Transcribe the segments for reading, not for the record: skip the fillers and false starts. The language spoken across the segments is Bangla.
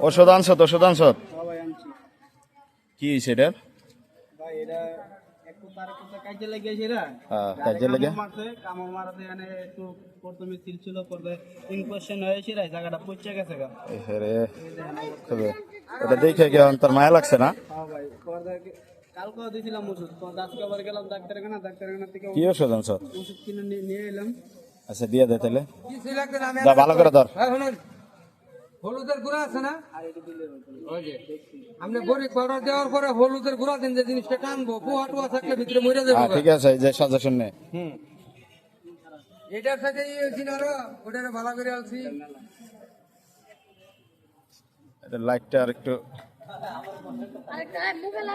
ওষুধ আনছো তো ওষুধ আনছো সবাই আনছি কি সেটা ভাই এটা একটু তার একটু কাজে লাগিয়েছে এরা কাজে লেগে কামড় মারাতে মানে একটু প্রথমে সিল ছিল পরে ইনফেকশন হয়েছে রে জায়গাটা পচে গেছে গা রে তবে এটা দেখে কি অন্তর মায়া লাগছে না হ্যাঁ ভাই পরে কালকেও দিয়েছিলাম ওষুধ আজকে আবার গেলাম ডাক্তারখানা থেকে কি ওষুধ আনছো ওষুধ কিনে নিয়ে এলাম আচ্ছা দিয়ে দে তাহলে যা ভালো করে ধর হলুদের গুঁড়া আছে না আর এটা দিলে ওই যে আপনি বড়ি পাউডার দেওয়ার পরে হলুদের গুঁড়া দিন যে জিনিসটা টানবো পোয়া টোয়া থাকলে ভিতরে মরে যাবে ঠিক আছে এই যে সাজেশন নে এটার সাথে হয়েছিল আরো ওটারে ভালো করে আলছি এটা লাইটটা আর একটু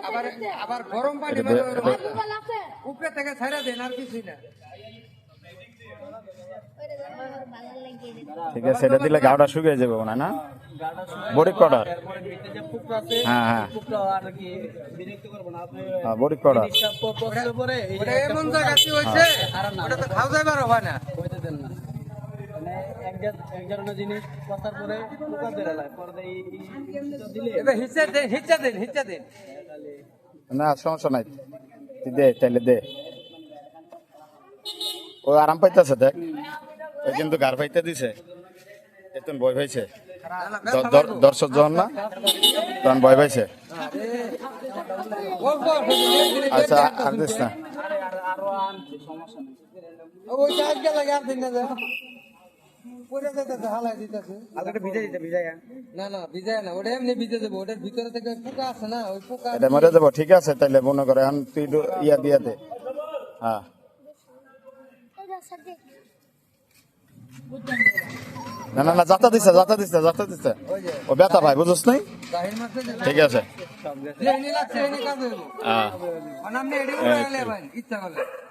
আবার আবার গরম পানি উপরে থেকে ছাড়া দেন আর কিছুই না ঠিক আছে এটা দিলে গাওটা শুকিয়ে যাবে না না বডি পাউডার এরপরে ভিতরে যে ফুকটা আছে হ্যাঁ ফুকটা আর কি বিরক্ত করব না আপনি বডি পাউডার জিনিসটা পড়লে পরে এই ওটা এমন জায়গাতে হইছে ওটা তো খাওয়া যাবার হয় না হইতে দেন না মানে এক ধরনের জিনিস কথার পরে পোকা বের হয় পরে এই দিলে এবার হিচ্চা দেন না সমস্যা নাই তুই দে তাহলে দে ও আরাম পাইতেছে দেখ ও কিন্তু গার পাইতে দিছে এতন ভয় পাইছে দর্শক জন না তখন ভয় পাইছে আচ্ছা আর দিস না আরো আনছে সমস্যা নেই ওই চার্জ কে লাগে আর দিন না পরে যেতে হালাই দিতেছে আলটা ভিজাই না না ভিজায় না ওটা এমনি ভিজে যাবো ওটার ভিতরে থেকে পোকা আছে না ওই পোকা এটা মরে যাবো ঠিক আছে তাইলে মনে করে এখন তুই ইয়া দিয়া দে হ্যাঁ না না না যাতা দিছে ও ব্যথা ভাই বুঝছ নাই গাহির মারতে যাবে ঠিক আছে যে এনে লাগছে এনে কাজ হইব হ্যাঁ আপনি এডি উড়াইলে ভাই ইচ্ছা করলে